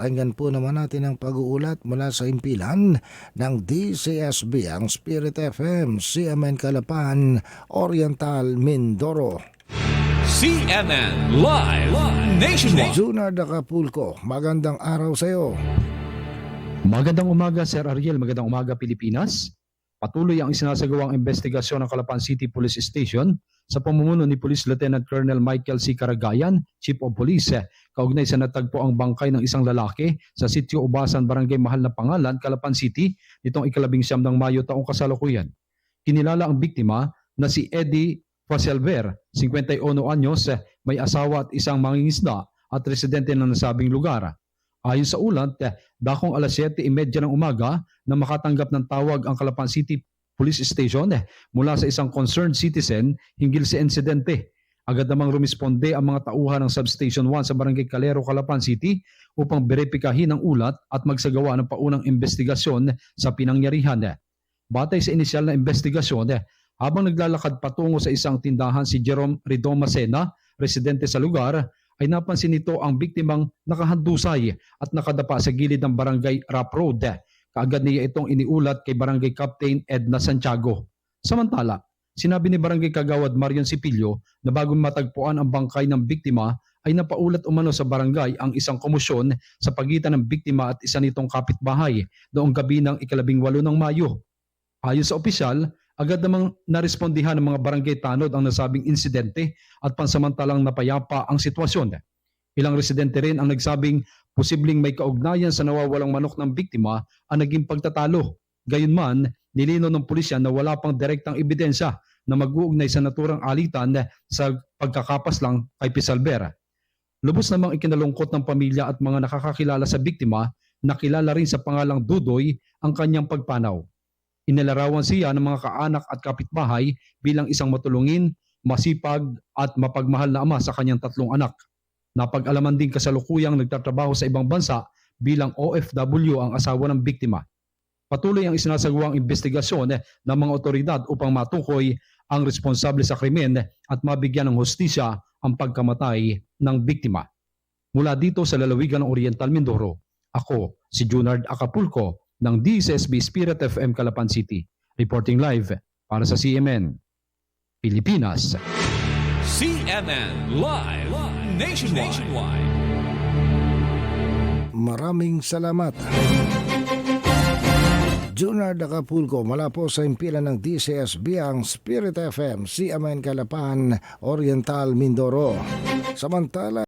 Pakinggan po naman natin ang pag-uulat mula sa impilan ng DCSB, ang Spirit FM, CMN Calapan, Oriental, Mindoro. CNN Live Nationwide. Junard Acapulco, magandang araw sa iyo. Magandang umaga, Sir Ariel. Magandang umaga, Pilipinas. Patuloy ang isinasagawang investigasyon ng Calapan City Police Station sa pamumuno ni Police Lieutenant Colonel Michael C. Caragayan, Chief of Police, kaugnay sa natagpo ang bangkay ng isang lalaki sa Sitio Ubasan, Barangay Mahal na Pangalan, Calapan City, nitong 19 ng Mayo taong kasalukuyan. Kinilala ang biktima na si Eddie Faselver, 51 anyos, may asawa at isang mangingisda at residente ng nasabing lugar. Ayon sa ulat, dakong alas 7:30 ng umaga na makatanggap ng tawag ang Calapan City Police Station mula sa isang concerned citizen hinggil sa insidente. Agad namang rumisponde ang mga tauhan ng Substation 1 sa Barangay Calero, Calapan City upang beripikahin ang ulat at magsagawa ng paunang investigasyon sa pinangyarihan. Batay sa inisyal na investigasyon, habang naglalakad patungo sa isang tindahan si Jerome Ridoma Sena, residente sa lugar, ay napansin nito ang biktimang nakahandusay at nakadapa sa gilid ng Barangay Rap Road. Kaagad niya itong iniulat kay Barangay Captain Edna Santiago. Samantala, sinabi ni Barangay Kagawad Marion Sipilyo na bago matagpuan ang bangkay ng biktima ay napaulat umano sa barangay ang isang komosyon sa pagitan ng biktima at isa nitong kapitbahay noong gabi ng 18 ng Mayo. Ayon sa opisyal, agad namang narespondihan ng mga barangay tanod ang nasabing insidente at pansamantalang napayapa ang sitwasyon. Ilang residente rin ang nagsabing posibleng may kaugnayan sa nawawalang manok ng biktima ang naging pagtatalo. Gayunman, nilino ng pulisya na wala pang direktang ebidensya na mag-uugnay sa naturang alitan sa pagkakapas lang kay Pisalver. Lubos namang ikinalungkot ng pamilya at mga nakakakilala sa biktima na kilala rin sa pangalang Dudoy ang kanyang pagpanaw. Inilarawan siya ng mga kaanak at kapitbahay bilang isang matulungin, masipag at mapagmahal na ama sa kanyang 3 anak. Napag-alaman din kasalukuyang nagtatrabaho sa ibang bansa bilang OFW ang asawa ng biktima. Patuloy ang isinasagawang investigasyon ng mga otoridad upang matukoy ang responsable sa krimen at mabigyan ng hustisya ang pagkamatay ng biktima. Mula dito sa lalawigan ng Oriental Mindoro, ako si Junard Acapulco ng DCSB Spirit FM Calapan City, reporting live para sa CMN Pilipinas. CNN Live Nationwide. Maraming salamat. Junard Acapulco, mula po sa impilan ng DCSB, ang Spirit FM, CMN Calapan, Oriental, Mindoro. Samantala,